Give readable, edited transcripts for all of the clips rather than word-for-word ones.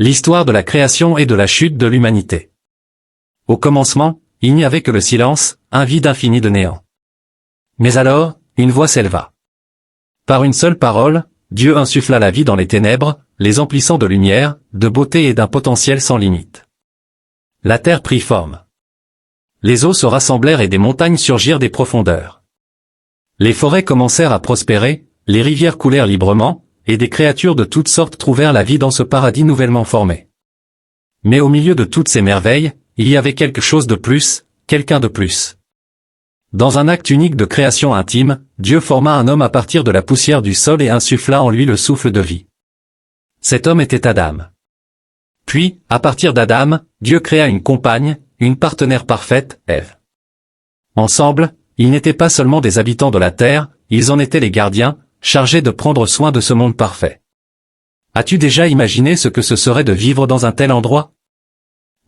L'histoire de la création et de la chute de l'humanité. Au commencement, il n'y avait que le silence, un vide infini de néant. Mais alors, une voix s'éleva. Par une seule parole, Dieu insuffla la vie dans les ténèbres, les emplissant de lumière, de beauté et d'un potentiel sans limite. La terre prit forme. Les eaux se rassemblèrent et des montagnes surgirent des profondeurs. Les forêts commencèrent à prospérer, les rivières coulèrent librement, et des créatures de toutes sortes trouvèrent la vie dans ce paradis nouvellement formé. Mais au milieu de toutes ces merveilles, il y avait quelque chose de plus, quelqu'un de plus. Dans un acte unique de création intime, Dieu forma un homme à partir de la poussière du sol et insuffla en lui le souffle de vie. Cet homme était Adam. Puis, à partir d'Adam, Dieu créa une compagne, une partenaire parfaite, Ève. Ensemble, ils n'étaient pas seulement des habitants de la terre, ils en étaient les gardiens, chargés de prendre soin de ce monde parfait. As-tu déjà imaginé ce que ce serait de vivre dans un tel endroit?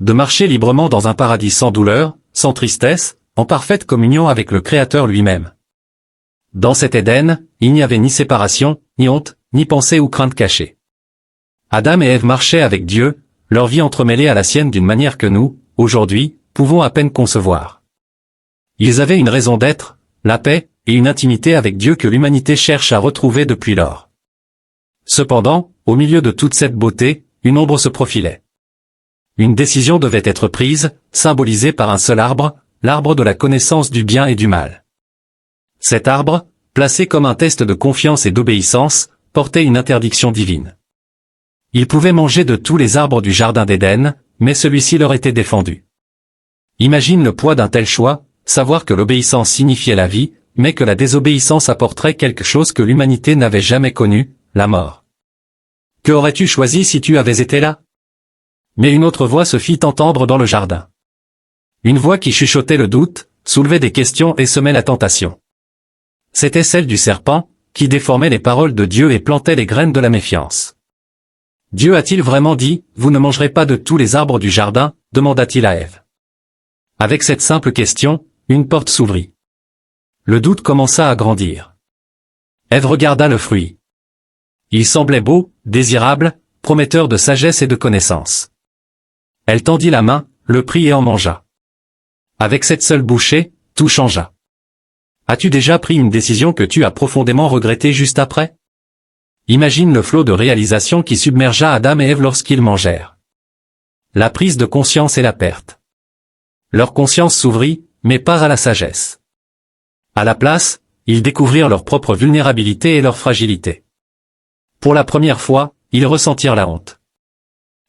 De marcher librement dans un paradis sans douleur, sans tristesse, en parfaite communion avec le Créateur lui-même. Dans cet Éden, il n'y avait ni séparation, ni honte, ni pensée ou crainte cachée. Adam et Ève marchaient avec Dieu, leur vie entremêlée à la sienne d'une manière que nous, aujourd'hui, pouvons à peine concevoir. Ils avaient une raison d'être, la paix, et une intimité avec Dieu que l'humanité cherche à retrouver depuis lors. Cependant, au milieu de toute cette beauté, une ombre se profilait. Une décision devait être prise, symbolisée par un seul arbre, l'arbre de la connaissance du bien et du mal. Cet arbre, placé comme un test de confiance et d'obéissance, portait une interdiction divine. Ils pouvaient manger de tous les arbres du jardin d'Éden, mais celui-ci leur était défendu. Imagine le poids d'un tel choix, savoir que l'obéissance signifiait la vie, mais que la désobéissance apporterait quelque chose que l'humanité n'avait jamais connu, la mort. Que aurais-tu choisi si tu avais été là? Mais une autre voix se fit entendre dans le jardin. Une voix qui chuchotait le doute, soulevait des questions et semait la tentation. C'était celle du serpent, qui déformait les paroles de Dieu et plantait les graines de la méfiance. Dieu a-t-il vraiment dit, « Vous ne mangerez pas de tous les arbres du jardin » demanda-t-il à Ève. Avec cette simple question, une porte s'ouvrit. Le doute commença à grandir. Ève regarda le fruit. Il semblait beau, désirable, prometteur de sagesse et de connaissance. Elle tendit la main, le prit et en mangea. Avec cette seule bouchée, tout changea. As-tu déjà pris une décision que tu as profondément regrettée juste après? Imagine le flot de réalisation qui submergea Adam et Ève lorsqu'ils mangèrent. La prise de conscience et la perte. Leur conscience s'ouvrit, mais pas à la sagesse. À la place, ils découvrirent leur propre vulnérabilité et leur fragilité. Pour la première fois, ils ressentirent la honte.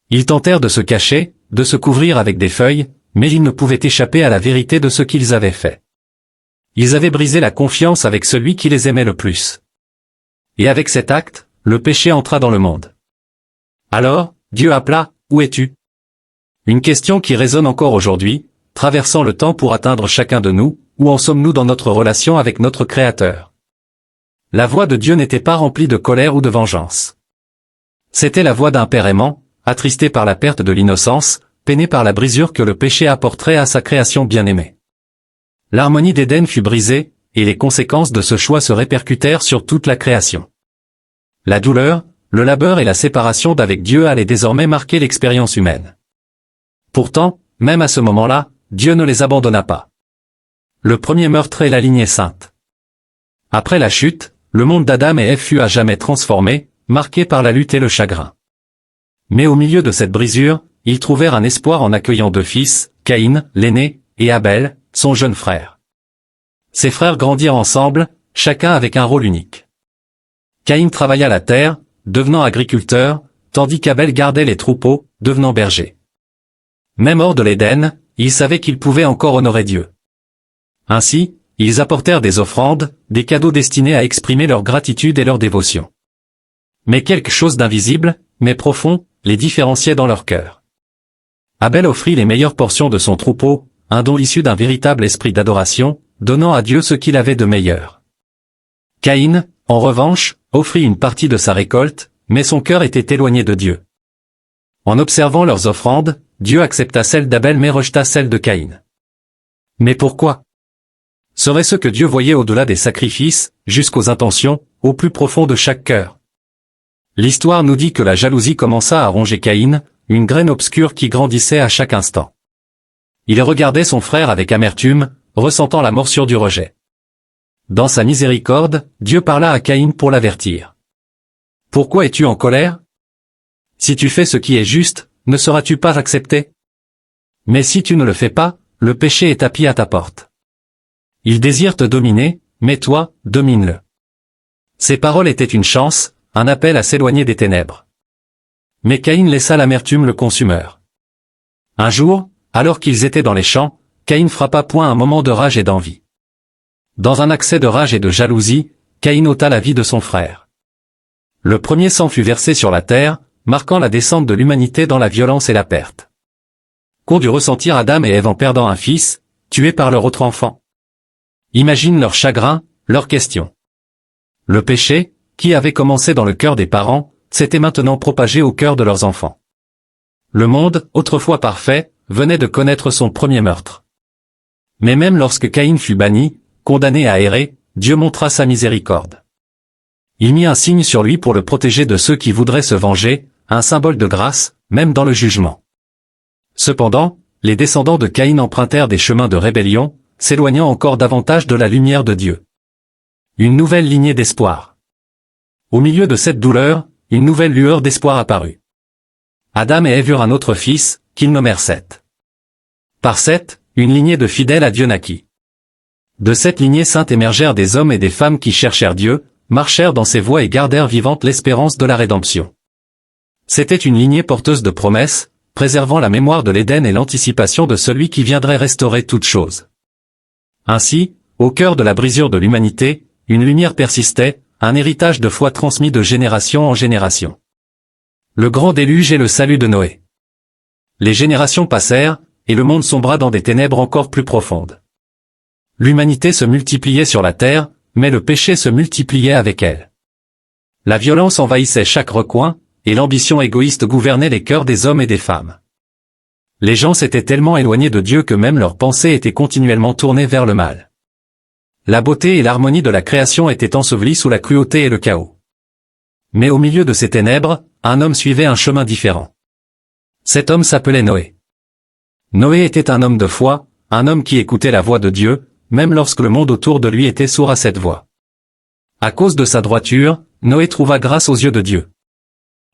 Ils tentèrent de se cacher, de se couvrir avec des feuilles, mais ils ne pouvaient échapper à la vérité de ce qu'ils avaient fait. Ils avaient brisé la confiance avec celui qui les aimait le plus. Et avec cet acte, le péché entra dans le monde. Alors, Dieu appela, « Où es-tu » Une question qui résonne encore aujourd'hui, traversant le temps pour atteindre chacun de nous, où en sommes-nous dans notre relation avec notre Créateur? La voix de Dieu n'était pas remplie de colère ou de vengeance. C'était la voix d'un père aimant, attristé par la perte de l'innocence, peiné par la brisure que le péché apporterait à sa création bien-aimée. L'harmonie d'Éden fut brisée, et les conséquences de ce choix se répercutèrent sur toute la création. La douleur, le labeur et la séparation d'avec Dieu allaient désormais marquer l'expérience humaine. Pourtant, même à ce moment-là, Dieu ne les abandonna pas. Le premier meurtre est la lignée sainte. Après la chute, le monde d'Adam et Ève fut à jamais transformé, marqué par la lutte et le chagrin. Mais au milieu de cette brisure, ils trouvèrent un espoir en accueillant deux fils, Caïn, l'aîné, et Abel, son jeune frère. Ces frères grandirent ensemble, chacun avec un rôle unique. Caïn travailla la terre, devenant agriculteur, tandis qu'Abel gardait les troupeaux, devenant berger. Même hors de l'Éden, ils savaient qu'ils pouvaient encore honorer Dieu. Ainsi, ils apportèrent des offrandes, des cadeaux destinés à exprimer leur gratitude et leur dévotion. Mais quelque chose d'invisible, mais profond, les différenciait dans leur cœur. Abel offrit les meilleures portions de son troupeau, un don issu d'un véritable esprit d'adoration, donnant à Dieu ce qu'il avait de meilleur. Caïn, en revanche, offrit une partie de sa récolte, mais son cœur était éloigné de Dieu. En observant leurs offrandes, Dieu accepta celle d'Abel mais rejeta celle de Caïn. Mais pourquoi? Serait-ce que Dieu voyait au-delà des sacrifices, jusqu'aux intentions, au plus profond de chaque cœur? L'histoire nous dit que la jalousie commença à ronger Caïn, une graine obscure qui grandissait à chaque instant. Il regardait son frère avec amertume, ressentant la morsure du rejet. Dans sa miséricorde, Dieu parla à Caïn pour l'avertir. « Pourquoi es-tu en colère? Si tu fais ce qui est juste, ne seras-tu pas accepté? Mais si tu ne le fais pas, le péché est tapis à ta porte. Il désire te dominer, mais toi, domine-le. » Ces paroles étaient une chance, un appel à s'éloigner des ténèbres. Mais Caïn laissa l'amertume le consumeur. Un jour, alors qu'ils étaient dans les champs, Caïn frappa point un moment de rage et d'envie. Dans un accès de rage et de jalousie, Caïn ôta la vie de son frère. Le premier sang fut versé sur la terre, marquant la descente de l'humanité dans la violence et la perte. Qu'ont dû ressentir Adam et Ève en perdant un fils, tué par leur autre enfant? Imagine leur chagrin, leurs questions. Le péché, qui avait commencé dans le cœur des parents, s'était maintenant propagé au cœur de leurs enfants. Le monde, autrefois parfait, venait de connaître son premier meurtre. Mais même lorsque Caïn fut banni, condamné à errer, Dieu montra sa miséricorde. Il mit un signe sur lui pour le protéger de ceux qui voudraient se venger, un symbole de grâce, même dans le jugement. Cependant, les descendants de Caïn empruntèrent des chemins de rébellion, s'éloignant encore davantage de la lumière de Dieu. Une nouvelle lignée d'espoir. Au milieu de cette douleur, une nouvelle lueur d'espoir apparut. Adam et Ève eurent un autre fils, qu'ils nommèrent Seth. Par Seth, une lignée de fidèles à Dieu naquit. De cette lignée sainte émergèrent des hommes et des femmes qui cherchèrent Dieu, marchèrent dans ses voies et gardèrent vivante l'espérance de la rédemption. C'était une lignée porteuse de promesses, préservant la mémoire de l'Éden et l'anticipation de celui qui viendrait restaurer toutes choses. Ainsi, au cœur de la brisure de l'humanité, une lumière persistait, un héritage de foi transmis de génération en génération. Le grand déluge et le salut de Noé. Les générations passèrent, et le monde sombra dans des ténèbres encore plus profondes. L'humanité se multipliait sur la terre, mais le péché se multipliait avec elle. La violence envahissait chaque recoin, et l'ambition égoïste gouvernait les cœurs des hommes et des femmes. Les gens s'étaient tellement éloignés de Dieu que même leurs pensées étaient continuellement tournées vers le mal. La beauté et l'harmonie de la création étaient ensevelies sous la cruauté et le chaos. Mais au milieu de ces ténèbres, un homme suivait un chemin différent. Cet homme s'appelait Noé. Noé était un homme de foi, un homme qui écoutait la voix de Dieu, même lorsque le monde autour de lui était sourd à cette voix. À cause de sa droiture, Noé trouva grâce aux yeux de Dieu.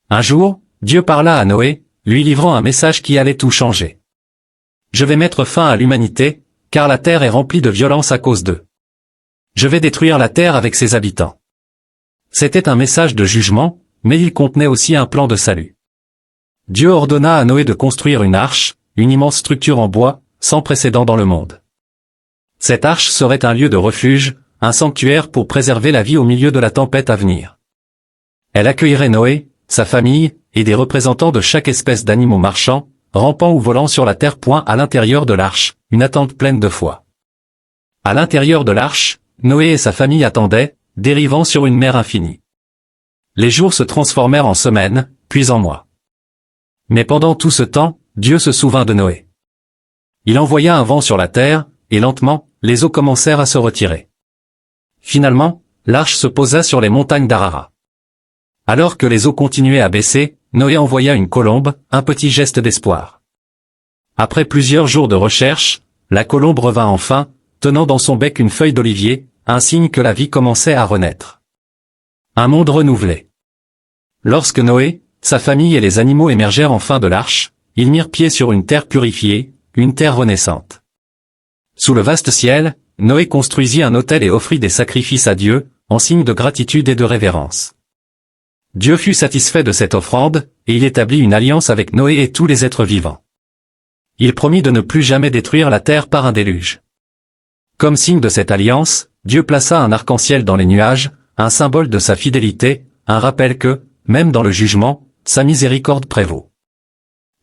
Un jour, Dieu parla à Noé, lui livrant un message qui allait tout changer. « Je vais mettre fin à l'humanité, car la terre est remplie de violence à cause d'eux. Je vais détruire la terre avec ses habitants. » C'était un message de jugement, mais il contenait aussi un plan de salut. Dieu ordonna à Noé de construire une arche, une immense structure en bois, sans précédent dans le monde. Cette arche serait un lieu de refuge, un sanctuaire pour préserver la vie au milieu de la tempête à venir. Elle accueillerait Noé, sa famille, et des représentants de chaque espèce d'animaux marchant, rampant ou volant sur la terre. À l'intérieur de l'arche, une attente pleine de foi. À l'intérieur de l'arche, Noé et sa famille attendaient, dérivant sur une mer infinie. Les jours se transformèrent en semaines, puis en mois. Mais pendant tout ce temps, Dieu se souvint de Noé. Il envoya un vent sur la terre, et lentement, les eaux commencèrent à se retirer. Finalement, l'arche se posa sur les montagnes d'Ararat. Alors que les eaux continuaient à baisser, Noé envoya une colombe, un petit geste d'espoir. Après plusieurs jours de recherche, la colombe revint enfin, tenant dans son bec une feuille d'olivier, un signe que la vie commençait à renaître. Un monde renouvelé. Lorsque Noé, sa famille et les animaux émergèrent enfin de l'arche, ils mirent pied sur une terre purifiée, une terre renaissante. Sous le vaste ciel, Noé construisit un autel et offrit des sacrifices à Dieu, en signe de gratitude et de révérence. Dieu fut satisfait de cette offrande, et il établit une alliance avec Noé et tous les êtres vivants. Il promit de ne plus jamais détruire la terre par un déluge. Comme signe de cette alliance, Dieu plaça un arc-en-ciel dans les nuages, un symbole de sa fidélité, un rappel que, même dans le jugement, sa miséricorde prévaut.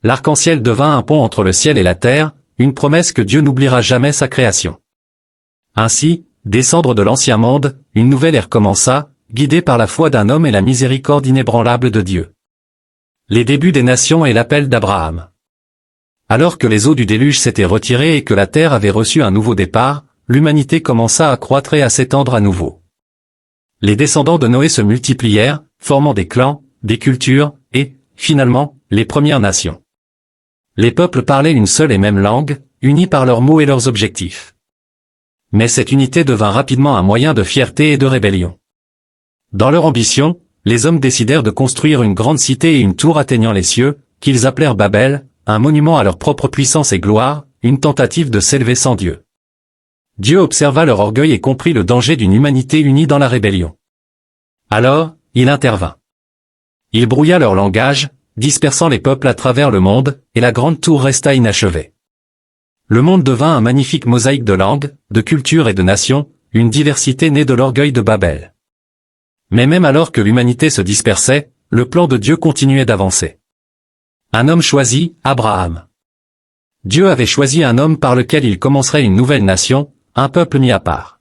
L'arc-en-ciel devint un pont entre le ciel et la terre, une promesse que Dieu n'oubliera jamais sa création. Ainsi, descendre de l'ancien monde, une nouvelle ère commença, guidée par la foi d'un homme et la miséricorde inébranlable de Dieu. Les débuts des nations et l'appel d'Abraham. Alors que les eaux du déluge s'étaient retirées et que la terre avait reçu un nouveau départ, l'humanité commença à croître et à s'étendre à nouveau. Les descendants de Noé se multiplièrent, formant des clans, des cultures, et, finalement, les Premières Nations. Les peuples parlaient une seule et même langue, unis par leurs mots et leurs objectifs. Mais cette unité devint rapidement un moyen de fierté et de rébellion. Dans leur ambition, les hommes décidèrent de construire une grande cité et une tour atteignant les cieux, qu'ils appelèrent Babel, un monument à leur propre puissance et gloire, une tentative de s'élever sans Dieu. Dieu observa leur orgueil et comprit le danger d'une humanité unie dans la rébellion. Alors, il intervint. Il brouilla leur langage, dispersant les peuples à travers le monde, et la grande tour resta inachevée. Le monde devint un magnifique mosaïque de langues, de cultures et de nations, une diversité née de l'orgueil de Babel. Mais même alors que l'humanité se dispersait, le plan de Dieu continuait d'avancer. Un homme choisi, Abraham. Dieu avait choisi un homme par lequel il commencerait une nouvelle nation, un peuple mis à part.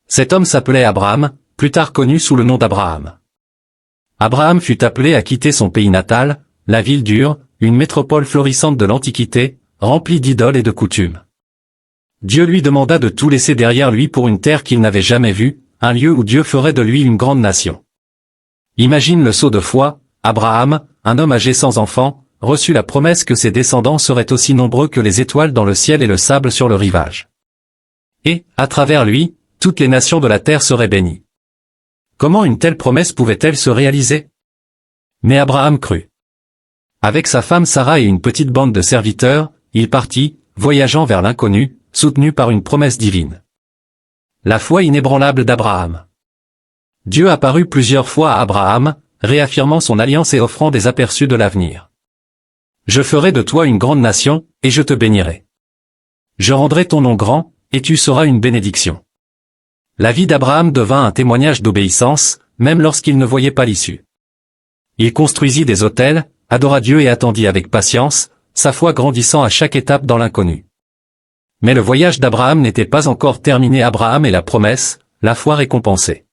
Cet homme s'appelait Abraham, plus tard connu sous le nom d'Abraham. Abraham fut appelé à quitter son pays natal, la ville d'Ur, une métropole florissante de l'Antiquité, remplie d'idoles et de coutumes. Dieu lui demanda de tout laisser derrière lui pour une terre qu'il n'avait jamais vue, un lieu où Dieu ferait de lui une grande nation. Imagine le saut de foi, Abraham, un homme âgé sans enfant, reçut la promesse que ses descendants seraient aussi nombreux que les étoiles dans le ciel et le sable sur le rivage. Et, à travers lui, toutes les nations de la terre seraient bénies. Comment une telle promesse pouvait-elle se réaliser? Mais Abraham crut. Avec sa femme Sarah et une petite bande de serviteurs, il partit, voyageant vers l'inconnu, soutenu par une promesse divine. La foi inébranlable d'Abraham. Dieu apparut plusieurs fois à Abraham, réaffirmant son alliance et offrant des aperçus de l'avenir. Je ferai de toi une grande nation, et je te bénirai. Je rendrai ton nom grand, et tu seras une bénédiction. La vie d'Abraham devint un témoignage d'obéissance, même lorsqu'il ne voyait pas l'issue. Il construisit des autels, adora Dieu et attendit avec patience, sa foi grandissant à chaque étape dans l'inconnu. Mais le voyage d'Abraham n'était pas encore terminé. Abraham et la promesse, la foi récompensée.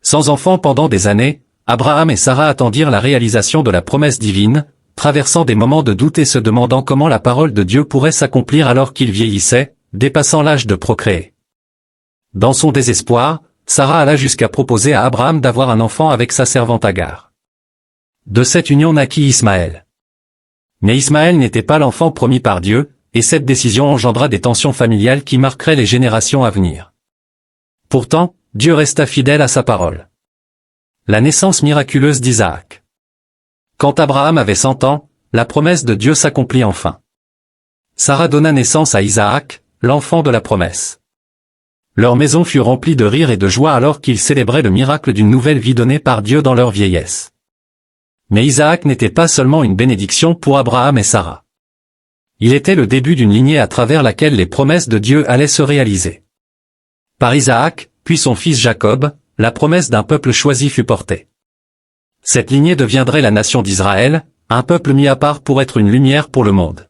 Sans enfant pendant des années, Abraham et Sarah attendirent la réalisation de la promesse divine, traversant des moments de doute et se demandant comment la parole de Dieu pourrait s'accomplir alors qu'ils vieillissaient, dépassant l'âge de procréer. Dans son désespoir, Sarah alla jusqu'à proposer à Abraham d'avoir un enfant avec sa servante Agar. De cette union naquit Ismaël. Mais Ismaël n'était pas l'enfant promis par Dieu, et cette décision engendra des tensions familiales qui marqueraient les générations à venir. Pourtant, Dieu resta fidèle à sa parole. La naissance miraculeuse d'Isaac. Quand Abraham avait 100 ans, la promesse de Dieu s'accomplit enfin. Sarah donna naissance à Isaac, l'enfant de la promesse. Leur maison fut remplie de rire et de joie alors qu'ils célébraient le miracle d'une nouvelle vie donnée par Dieu dans leur vieillesse. Mais Isaac n'était pas seulement une bénédiction pour Abraham et Sarah. Il était le début d'une lignée à travers laquelle les promesses de Dieu allaient se réaliser. Par Isaac, puis son fils Jacob, la promesse d'un peuple choisi fut portée. Cette lignée deviendrait la nation d'Israël, un peuple mis à part pour être une lumière pour le monde.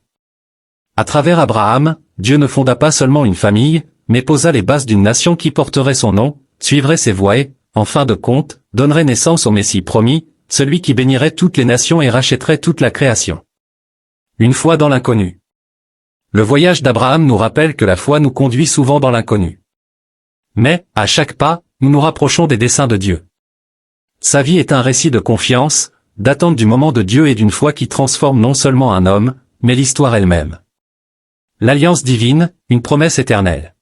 À travers Abraham, Dieu ne fonda pas seulement une famille, mais posa les bases d'une nation qui porterait son nom, suivrait ses voies et, en fin de compte, donnerait naissance au Messie promis, celui qui bénirait toutes les nations et rachèterait toute la création. Une foi dans l'inconnu. Le voyage d'Abraham nous rappelle que la foi nous conduit souvent dans l'inconnu. Mais, à chaque pas, nous nous rapprochons des desseins de Dieu. Sa vie est un récit de confiance, d'attente du moment de Dieu et d'une foi qui transforme non seulement un homme, mais l'histoire elle-même. L'alliance divine, une promesse éternelle.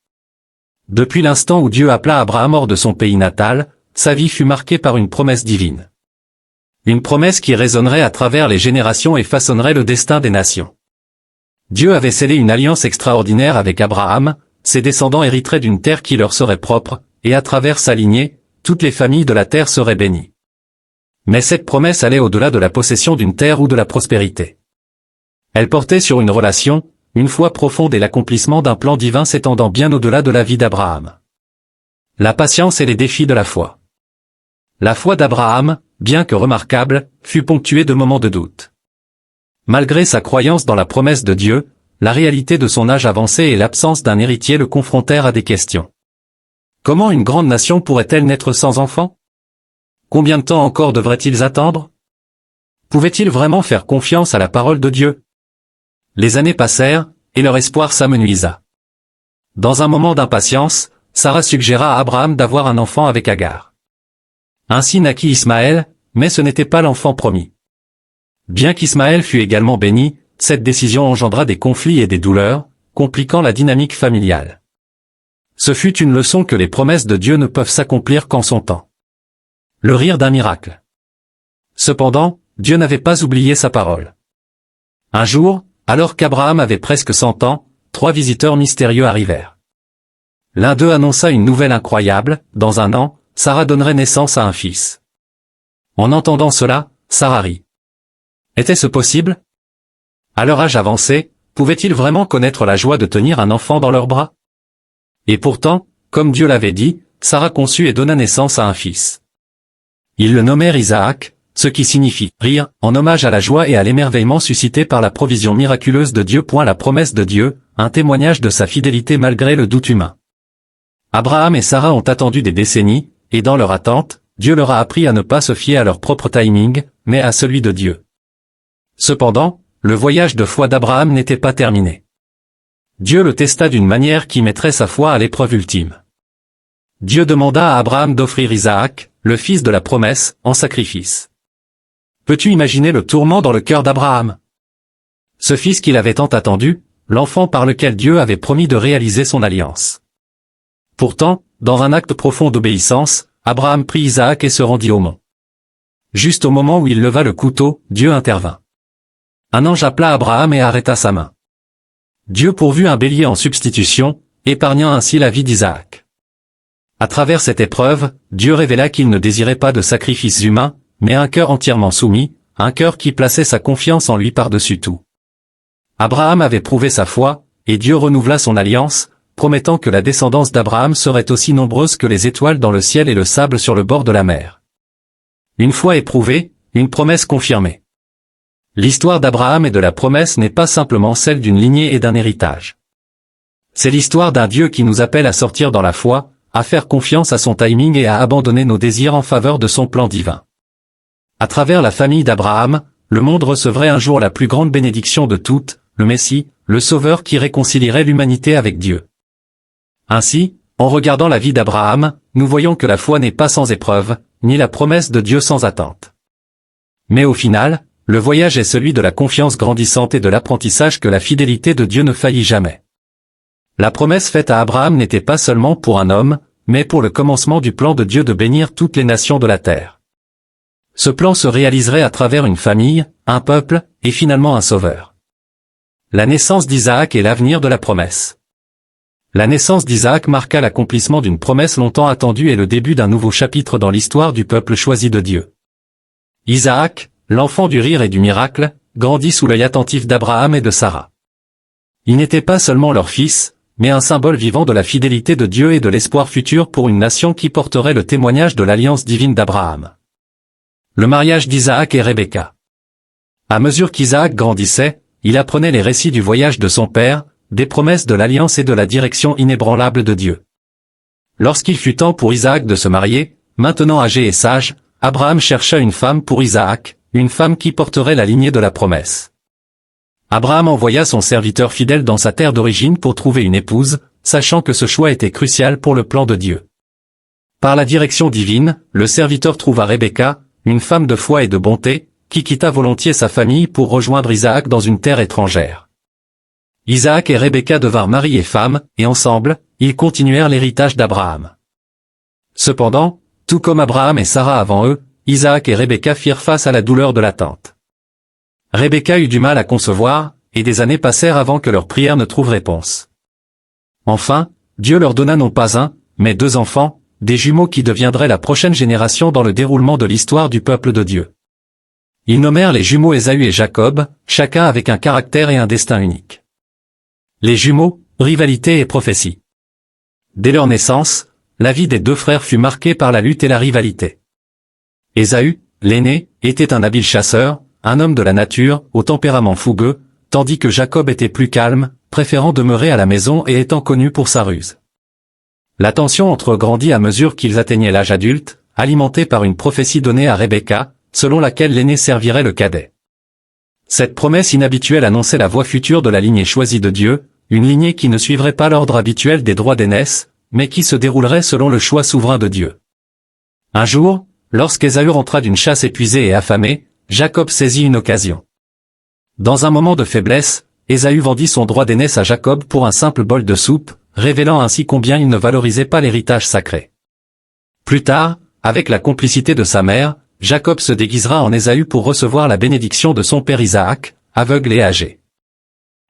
Depuis l'instant où Dieu appela Abraham hors de son pays natal, sa vie fut marquée par une promesse divine. Une promesse qui résonnerait à travers les générations et façonnerait le destin des nations. Dieu avait scellé une alliance extraordinaire avec Abraham, ses descendants hériteraient d'une terre qui leur serait propre, et à travers sa lignée, toutes les familles de la terre seraient bénies. Mais cette promesse allait au-delà de la possession d'une terre ou de la prospérité. Elle portait sur une relation, une foi profonde et l'accomplissement d'un plan divin s'étendant bien au-delà de la vie d'Abraham. La patience et les défis de la foi. La foi d'Abraham, bien que remarquable, fut ponctuée de moments de doute. Malgré sa croyance dans la promesse de Dieu, la réalité de son âge avancé et l'absence d'un héritier le confrontèrent à des questions. Comment une grande nation pourrait-elle naître sans enfant? Combien de temps encore devraient-ils attendre? Pouvaient-ils vraiment faire confiance à la parole de Dieu? Les années passèrent, et leur espoir s'amenuisa. Dans un moment d'impatience, Sarah suggéra à Abraham d'avoir un enfant avec Agar. Ainsi naquit Ismaël, mais ce n'était pas l'enfant promis. Bien qu'Ismaël fût également béni, cette décision engendra des conflits et des douleurs, compliquant la dynamique familiale. Ce fut une leçon que les promesses de Dieu ne peuvent s'accomplir qu'en son temps. Le rire d'un miracle. Cependant, Dieu n'avait pas oublié sa parole. Un jour, alors qu'Abraham avait presque 100 ans, 3 visiteurs mystérieux arrivèrent. L'un d'eux annonça une nouvelle incroyable: dans 1 an, Sarah donnerait naissance à un fils. En entendant cela, Sarah rit. Était-ce possible? À leur âge avancé, pouvaient-ils vraiment connaître la joie de tenir un enfant dans leurs bras? Et pourtant, comme Dieu l'avait dit, Sarah conçut et donna naissance à un fils. Ils le nommèrent Isaac, ce qui signifie « rire », en hommage à la joie et à l'émerveillement suscité par la provision miraculeuse de Dieu. La promesse de Dieu, un témoignage de sa fidélité malgré le doute humain. Abraham et Sarah ont attendu des décennies, et dans leur attente, Dieu leur a appris à ne pas se fier à leur propre timing, mais à celui de Dieu. Cependant, le voyage de foi d'Abraham n'était pas terminé. Dieu le testa d'une manière qui mettrait sa foi à l'épreuve ultime. Dieu demanda à Abraham d'offrir Isaac, le fils de la promesse, en sacrifice. Peux-tu imaginer le tourment dans le cœur d'Abraham? Ce fils qu'il avait tant attendu, l'enfant par lequel Dieu avait promis de réaliser son alliance. Pourtant, dans un acte profond d'obéissance, Abraham prit Isaac et se rendit au mont. Juste au moment où il leva le couteau, Dieu intervint. Un ange appela Abraham et arrêta sa main. Dieu pourvut un bélier en substitution, épargnant ainsi la vie d'Isaac. À travers cette épreuve, Dieu révéla qu'il ne désirait pas de sacrifices humains, mais un cœur entièrement soumis, un cœur qui plaçait sa confiance en lui par-dessus tout. Abraham avait prouvé sa foi, et Dieu renouvela son alliance, promettant que la descendance d'Abraham serait aussi nombreuse que les étoiles dans le ciel et le sable sur le bord de la mer. Une foi éprouvée, une promesse confirmée. L'histoire d'Abraham et de la promesse n'est pas simplement celle d'une lignée et d'un héritage. C'est l'histoire d'un Dieu qui nous appelle à sortir dans la foi, à faire confiance à son timing et à abandonner nos désirs en faveur de son plan divin. À travers la famille d'Abraham, le monde recevrait un jour la plus grande bénédiction de toutes, le Messie, le Sauveur qui réconcilierait l'humanité avec Dieu. Ainsi, en regardant la vie d'Abraham, nous voyons que la foi n'est pas sans épreuve, ni la promesse de Dieu sans attente. Mais au final, le voyage est celui de la confiance grandissante et de l'apprentissage que la fidélité de Dieu ne faillit jamais. La promesse faite à Abraham n'était pas seulement pour un homme, mais pour le commencement du plan de Dieu de bénir toutes les nations de la terre. Ce plan se réaliserait à travers une famille, un peuple, et finalement un sauveur. La naissance d'Isaac est l'avenir de la promesse. La naissance d'Isaac marqua l'accomplissement d'une promesse longtemps attendue et le début d'un nouveau chapitre dans l'histoire du peuple choisi de Dieu. Isaac, l'enfant du rire et du miracle, grandit sous l'œil attentif d'Abraham et de Sarah. Il n'était pas seulement leur fils, mais un symbole vivant de la fidélité de Dieu et de l'espoir futur pour une nation qui porterait le témoignage de l'alliance divine d'Abraham. Le mariage d'Isaac et Rebecca. À mesure qu'Isaac grandissait, il apprenait les récits du voyage de son père, des promesses de l'alliance et de la direction inébranlable de Dieu. Lorsqu'il fut temps pour Isaac de se marier, maintenant âgé et sage, Abraham chercha une femme pour Isaac, une femme qui porterait la lignée de la promesse. Abraham envoya son serviteur fidèle dans sa terre d'origine pour trouver une épouse, sachant que ce choix était crucial pour le plan de Dieu. Par la direction divine, le serviteur trouva Rebecca, une femme de foi et de bonté, qui quitta volontiers sa famille pour rejoindre Isaac dans une terre étrangère. Isaac et Rebecca devinrent mari et femme, et ensemble, ils continuèrent l'héritage d'Abraham. Cependant, tout comme Abraham et Sarah avant eux, Isaac et Rebecca firent face à la douleur de l'attente. Rebecca eut du mal à concevoir, et des années passèrent avant que leur prière ne trouve réponse. Enfin, Dieu leur donna non pas un, mais 2 enfants, des jumeaux qui deviendraient la prochaine génération dans le déroulement de l'histoire du peuple de Dieu. Ils nommèrent les jumeaux Ésaü et Jacob, chacun avec un caractère et un destin unique. Les jumeaux, rivalité et prophétie. Dès leur naissance, la vie des 2 frères fut marquée par la lutte et la rivalité. Ésaü, l'aîné, était un habile chasseur, un homme de la nature, au tempérament fougueux, tandis que Jacob était plus calme, préférant demeurer à la maison et étant connu pour sa ruse. La tension entre eux grandit à mesure qu'ils atteignaient l'âge adulte, alimentée par une prophétie donnée à Rebecca, selon laquelle l'aîné servirait le cadet. Cette promesse inhabituelle annonçait la voie future de la lignée choisie de Dieu, une lignée qui ne suivrait pas l'ordre habituel des droits d'aînesse, mais qui se déroulerait selon le choix souverain de Dieu. Un jour, lorsqu'Ésaü rentra d'une chasse épuisé et affamé, Jacob saisit une occasion. Dans un moment de faiblesse, Ésaü vendit son droit d'aînesse à Jacob pour un simple bol de soupe, révélant ainsi combien il ne valorisait pas l'héritage sacré. Plus tard, avec la complicité de sa mère, Jacob se déguisera en Ésaü pour recevoir la bénédiction de son père Isaac, aveugle et âgé.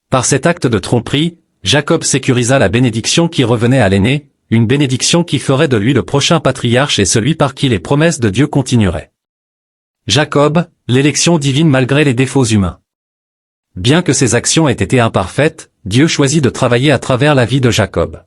Par cet acte de tromperie, Jacob sécurisa la bénédiction qui revenait à l'aîné, une bénédiction qui ferait de lui le prochain patriarche et celui par qui les promesses de Dieu continueraient. Jacob, l'élection divine malgré les défauts humains. Bien que ses actions aient été imparfaites, Dieu choisit de travailler à travers la vie de Jacob.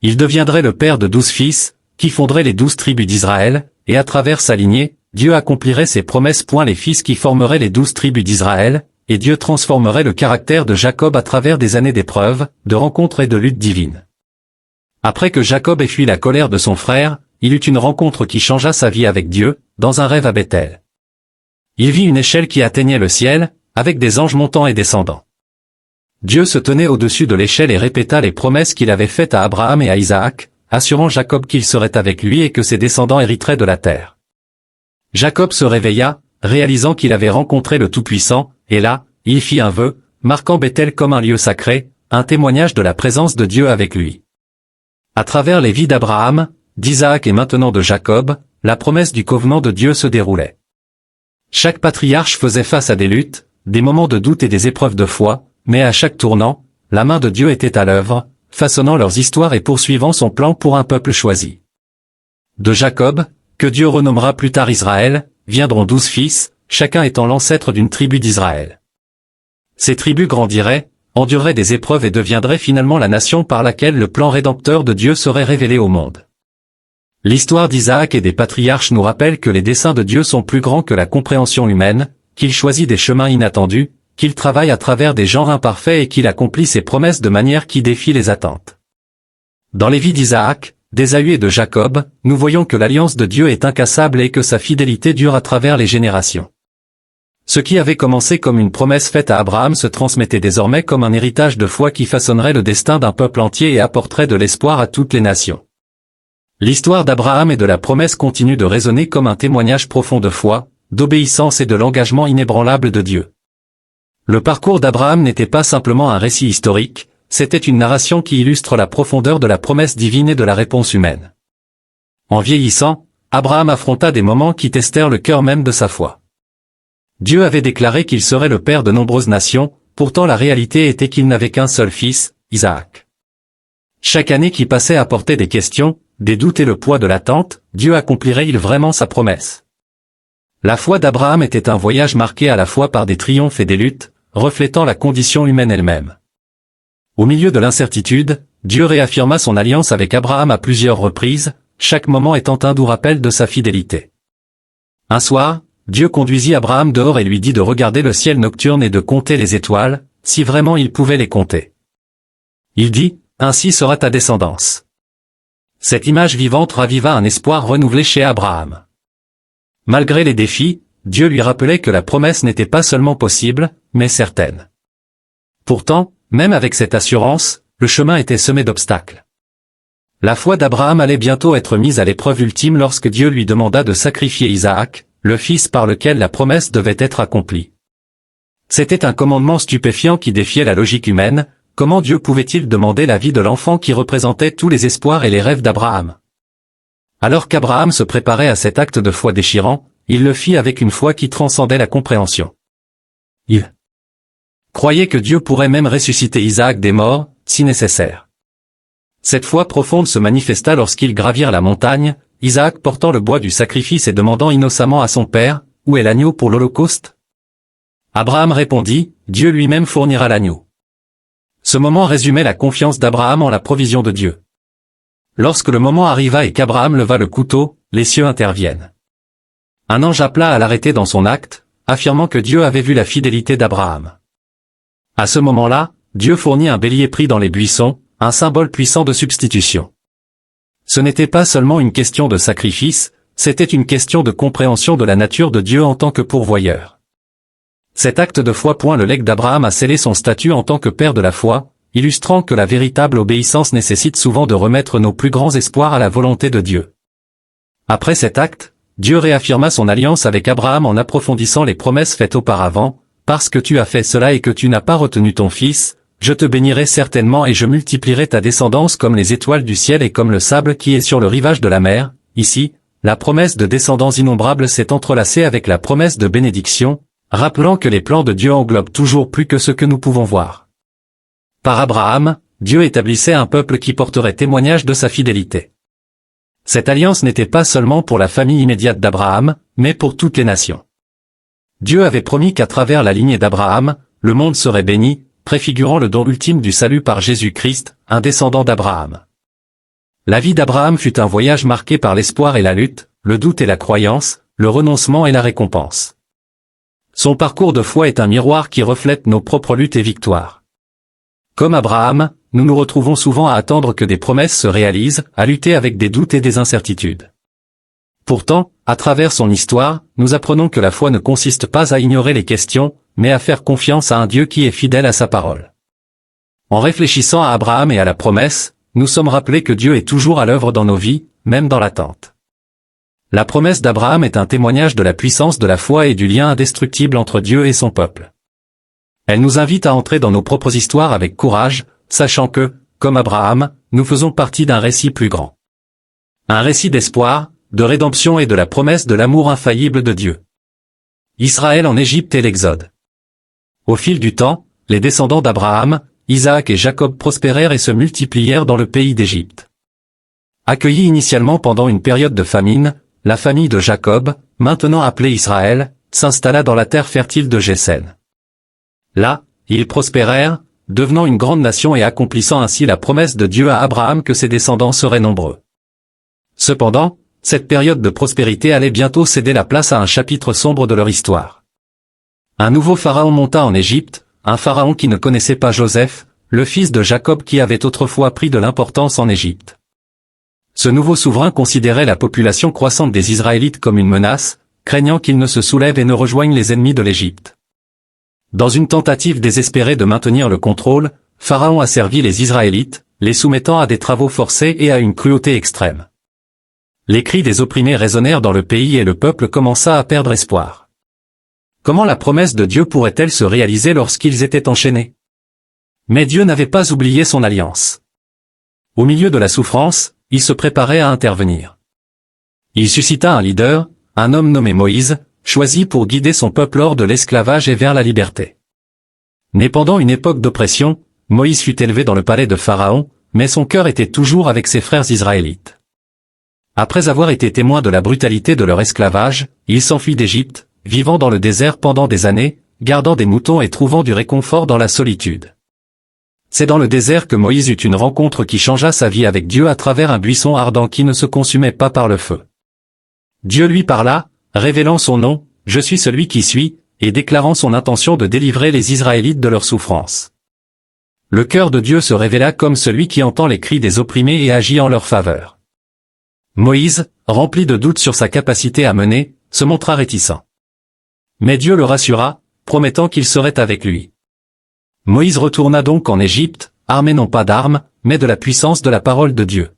Il deviendrait le père de 12 fils, qui fonderaient les 12 tribus d'Israël, et à travers sa lignée, Dieu accomplirait ses promesses. Les fils qui formeraient les 12 tribus d'Israël, et Dieu transformerait le caractère de Jacob à travers des années d'épreuves, de rencontres et de luttes divines. Après que Jacob ait fui la colère de son frère, il eut une rencontre qui changea sa vie avec Dieu, dans un rêve à Bethel. Il vit une échelle qui atteignait le ciel, avec des anges montant et descendant. Dieu se tenait au-dessus de l'échelle et répéta les promesses qu'il avait faites à Abraham et à Isaac, assurant Jacob qu'il serait avec lui et que ses descendants hériteraient de la terre. Jacob se réveilla, réalisant qu'il avait rencontré le Tout-Puissant, et là, il fit un vœu, marquant Bethel comme un lieu sacré, un témoignage de la présence de Dieu avec lui. À travers les vies d'Abraham, d'Isaac et maintenant de Jacob, la promesse du covenant de Dieu se déroulait. Chaque patriarche faisait face à des luttes, des moments de doute et des épreuves de foi, mais à chaque tournant, la main de Dieu était à l'œuvre, façonnant leurs histoires et poursuivant son plan pour un peuple choisi. De Jacob, que Dieu renommera plus tard Israël, viendront 12 fils, chacun étant l'ancêtre d'une tribu d'Israël. Ces tribus grandiraient, endureraient des épreuves et deviendraient finalement la nation par laquelle le plan rédempteur de Dieu serait révélé au monde. L'histoire d'Isaac et des patriarches nous rappelle que les desseins de Dieu sont plus grands que la compréhension humaine, qu'il choisit des chemins inattendus, qu'il travaille à travers des genres imparfaits et qu'il accomplit ses promesses de manière qui défie les attentes. Dans les vies d'Isaac, d'Ésaü et de Jacob, nous voyons que l'alliance de Dieu est incassable et que sa fidélité dure à travers les générations. Ce qui avait commencé comme une promesse faite à Abraham se transmettait désormais comme un héritage de foi qui façonnerait le destin d'un peuple entier et apporterait de l'espoir à toutes les nations. L'histoire d'Abraham et de la promesse continue de résonner comme un témoignage profond de foi, d'obéissance et de l'engagement inébranlable de Dieu. Le parcours d'Abraham n'était pas simplement un récit historique, c'était une narration qui illustre la profondeur de la promesse divine et de la réponse humaine. En vieillissant, Abraham affronta des moments qui testèrent le cœur même de sa foi. Dieu avait déclaré qu'il serait le père de nombreuses nations, pourtant la réalité était qu'il n'avait qu'un seul fils, Isaac. Chaque année qui passait apportait des questions, des doutes et le poids de l'attente, Dieu accomplirait-il vraiment sa promesse? La foi d'Abraham était un voyage marqué à la fois par des triomphes et des luttes, reflétant la condition humaine elle-même. Au milieu de l'incertitude, Dieu réaffirma son alliance avec Abraham à plusieurs reprises, chaque moment étant un doux rappel de sa fidélité. Un soir, Dieu conduisit Abraham dehors et lui dit de regarder le ciel nocturne et de compter les étoiles, si vraiment il pouvait les compter. Il dit, « Ainsi sera ta descendance. » Cette image vivante raviva un espoir renouvelé chez Abraham. Malgré les défis, Dieu lui rappelait que la promesse n'était pas seulement possible, mais certaine. Pourtant, même avec cette assurance, le chemin était semé d'obstacles. La foi d'Abraham allait bientôt être mise à l'épreuve ultime lorsque Dieu lui demanda de sacrifier Isaac, le fils par lequel la promesse devait être accomplie. C'était un commandement stupéfiant qui défiait la logique humaine. Comment Dieu pouvait-il demander la vie de l'enfant qui représentait tous les espoirs et les rêves d'Abraham? Alors qu'Abraham se préparait à cet acte de foi déchirant, il le fit avec une foi qui transcendait la compréhension. Il croyait que Dieu pourrait même ressusciter Isaac des morts, si nécessaire. Cette foi profonde se manifesta lorsqu'ils gravirent la montagne, Isaac portant le bois du sacrifice et demandant innocemment à son père, « Où est l'agneau pour l'Holocauste ?» Abraham répondit, « Dieu lui-même fournira l'agneau. » Ce moment résumait la confiance d'Abraham en la provision de Dieu. Lorsque le moment arriva et qu'Abraham leva le couteau, les cieux interviennent. Un ange appela à l'arrêter dans son acte, affirmant que Dieu avait vu la fidélité d'Abraham. À ce moment-là, Dieu fournit un bélier pris dans les buissons, un symbole puissant de substitution. Ce n'était pas seulement une question de sacrifice, c'était une question de compréhension de la nature de Dieu en tant que pourvoyeur. Cet acte de foi le legs d'Abraham a scellé son statut en tant que père de la foi, illustrant que la véritable obéissance nécessite souvent de remettre nos plus grands espoirs à la volonté de Dieu. Après cet acte, Dieu réaffirma son alliance avec Abraham en approfondissant les promesses faites auparavant. Parce que tu as fait cela et que tu n'as pas retenu ton fils, je te bénirai certainement et je multiplierai ta descendance comme les étoiles du ciel et comme le sable qui est sur le rivage de la mer. Ici, la promesse de descendants innombrables s'est entrelacée avec la promesse de bénédiction, rappelant que les plans de Dieu englobent toujours plus que ce que nous pouvons voir. Par Abraham, Dieu établissait un peuple qui porterait témoignage de sa fidélité. Cette alliance n'était pas seulement pour la famille immédiate d'Abraham, mais pour toutes les nations. Dieu avait promis qu'à travers la lignée d'Abraham, le monde serait béni, préfigurant le don ultime du salut par Jésus-Christ, un descendant d'Abraham. La vie d'Abraham fut un voyage marqué par l'espoir et la lutte, le doute et la croyance, le renoncement et la récompense. Son parcours de foi est un miroir qui reflète nos propres luttes et victoires. Comme Abraham, nous nous retrouvons souvent à attendre que des promesses se réalisent, à lutter avec des doutes et des incertitudes. Pourtant, à travers son histoire, nous apprenons que la foi ne consiste pas à ignorer les questions, mais à faire confiance à un Dieu qui est fidèle à sa parole. En réfléchissant à Abraham et à la promesse, nous sommes rappelés que Dieu est toujours à l'œuvre dans nos vies, même dans l'attente. La promesse d'Abraham est un témoignage de la puissance de la foi et du lien indestructible entre Dieu et son peuple. Elle nous invite à entrer dans nos propres histoires avec courage, sachant que, comme Abraham, nous faisons partie d'un récit plus grand. Un récit d'espoir, de rédemption et de la promesse de l'amour infaillible de Dieu. Israël en Égypte et l'Exode. Au fil du temps, les descendants d'Abraham, Isaac et Jacob prospérèrent et se multiplièrent dans le pays d'Égypte. Accueillis initialement pendant une période de famine, la famille de Jacob, maintenant appelée Israël, s'installa dans la terre fertile de Gésène. Là, ils prospérèrent, devenant une grande nation et accomplissant ainsi la promesse de Dieu à Abraham que ses descendants seraient nombreux. Cependant, cette période de prospérité allait bientôt céder la place à un chapitre sombre de leur histoire. Un nouveau pharaon monta en Égypte, un pharaon qui ne connaissait pas Joseph, le fils de Jacob qui avait autrefois pris de l'importance en Égypte. Ce nouveau souverain considérait la population croissante des Israélites comme une menace, craignant qu'ils ne se soulèvent et ne rejoignent les ennemis de l'Égypte. Dans une tentative désespérée de maintenir le contrôle, Pharaon asservit les Israélites, les soumettant à des travaux forcés et à une cruauté extrême. Les cris des opprimés résonnèrent dans le pays et le peuple commença à perdre espoir. Comment la promesse de Dieu pourrait-elle se réaliser lorsqu'ils étaient enchaînés? Mais Dieu n'avait pas oublié son alliance. Au milieu de la souffrance, il se préparait à intervenir. Il suscita un leader, un homme nommé Moïse, choisi pour guider son peuple hors de l'esclavage et vers la liberté. Né pendant une époque d'oppression, Moïse fut élevé dans le palais de Pharaon, mais son cœur était toujours avec ses frères israélites. Après avoir été témoin de la brutalité de leur esclavage, il s'enfuit d'Égypte, vivant dans le désert pendant des années, gardant des moutons et trouvant du réconfort dans la solitude. C'est dans le désert que Moïse eut une rencontre qui changea sa vie avec Dieu à travers un buisson ardent qui ne se consumait pas par le feu. Dieu lui parla, révélant son nom, « Je suis celui qui suis », et déclarant son intention de délivrer les Israélites de leur souffrance. Le cœur de Dieu se révéla comme celui qui entend les cris des opprimés et agit en leur faveur. Moïse, rempli de doutes sur sa capacité à mener, se montra réticent. Mais Dieu le rassura, promettant qu'il serait avec lui. Moïse retourna donc en Égypte, armé non pas d'armes, mais de la puissance de la parole de Dieu.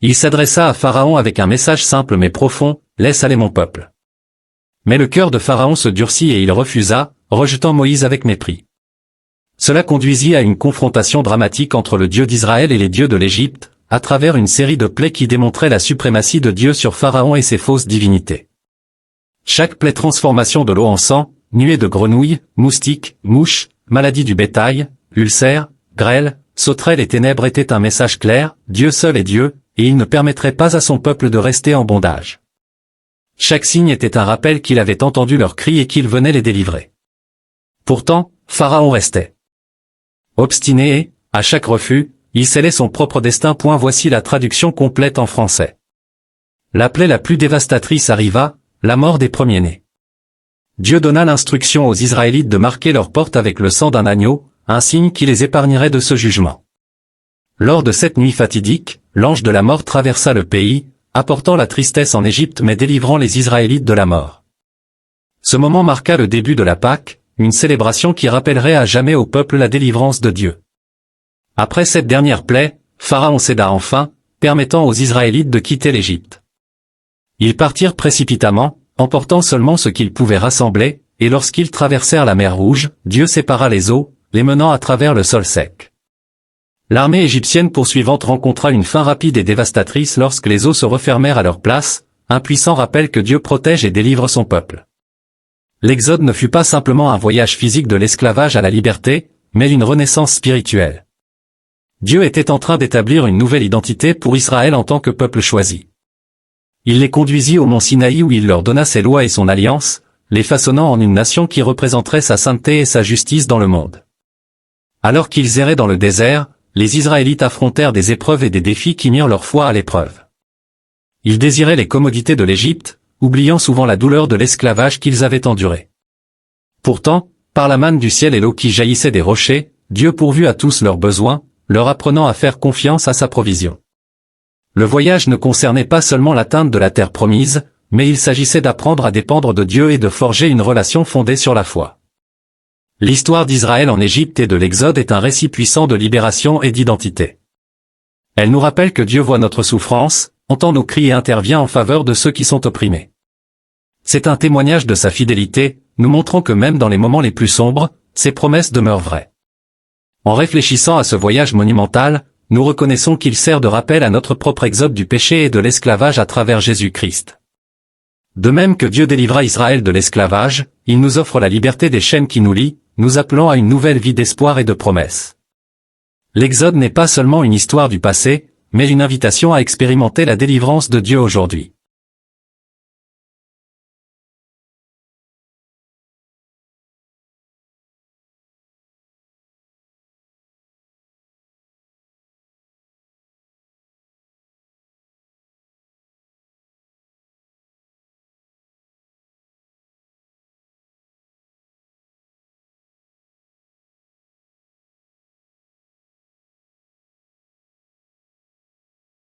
Il s'adressa à Pharaon avec un message simple mais profond, « Laisse aller mon peuple ». Mais le cœur de Pharaon se durcit et il refusa, rejetant Moïse avec mépris. Cela conduisit à une confrontation dramatique entre le Dieu d'Israël et les dieux de l'Égypte, à travers une série de plaies qui démontraient la suprématie de Dieu sur Pharaon et ses fausses divinités. Chaque plaie transformation de l'eau en sang, nuée de grenouilles, moustiques, mouches, maladies du bétail, ulcères, grêle, sauterelles et ténèbres était un message clair, Dieu seul est Dieu, et il ne permettrait pas à son peuple de rester en bondage. Chaque signe était un rappel qu'il avait entendu leurs cris et qu'il venait les délivrer. Pourtant, Pharaon restait obstiné et, à chaque refus, il scellait son propre destin. Voici la traduction complète en français. La plaie la plus dévastatrice arriva, la mort des premiers-nés. Dieu donna l'instruction aux Israélites de marquer leurs portes avec le sang d'un agneau, un signe qui les épargnerait de ce jugement. Lors de cette nuit fatidique, l'ange de la mort traversa le pays, apportant la tristesse en Égypte mais délivrant les Israélites de la mort. Ce moment marqua le début de la Pâque, une célébration qui rappellerait à jamais au peuple la délivrance de Dieu. Après cette dernière plaie, Pharaon céda enfin, permettant aux Israélites de quitter l'Égypte. Ils partirent précipitamment, emportant seulement ce qu'ils pouvaient rassembler, et lorsqu'ils traversèrent la mer Rouge, Dieu sépara les eaux, les menant à travers le sol sec. L'armée égyptienne poursuivante rencontra une fin rapide et dévastatrice lorsque les eaux se refermèrent à leur place, un puissant rappel que Dieu protège et délivre son peuple. L'Exode ne fut pas simplement un voyage physique de l'esclavage à la liberté, mais une renaissance spirituelle. Dieu était en train d'établir une nouvelle identité pour Israël en tant que peuple choisi. Il les conduisit au mont Sinaï où il leur donna ses lois et son alliance, les façonnant en une nation qui représenterait sa sainteté et sa justice dans le monde. Alors qu'ils erraient dans le désert, les Israélites affrontèrent des épreuves et des défis qui mirent leur foi à l'épreuve. Ils désiraient les commodités de l'Égypte, oubliant souvent la douleur de l'esclavage qu'ils avaient enduré. Pourtant, par la manne du ciel et l'eau qui jaillissait des rochers, Dieu pourvut à tous leurs besoins, leur apprenant à faire confiance à sa provision. Le voyage ne concernait pas seulement l'atteinte de la terre promise, mais il s'agissait d'apprendre à dépendre de Dieu et de forger une relation fondée sur la foi. L'histoire d'Israël en Égypte et de l'Exode est un récit puissant de libération et d'identité. Elle nous rappelle que Dieu voit notre souffrance, entend nos cris et intervient en faveur de ceux qui sont opprimés. C'est un témoignage de sa fidélité, nous montrant que même dans les moments les plus sombres, ses promesses demeurent vraies. En réfléchissant à ce voyage monumental, nous reconnaissons qu'il sert de rappel à notre propre exode du péché et de l'esclavage à travers Jésus-Christ. De même que Dieu délivra Israël de l'esclavage, il nous offre la liberté des chaînes qui nous lient, nous appelant à une nouvelle vie d'espoir et de promesses. L'Exode n'est pas seulement une histoire du passé, mais une invitation à expérimenter la délivrance de Dieu aujourd'hui.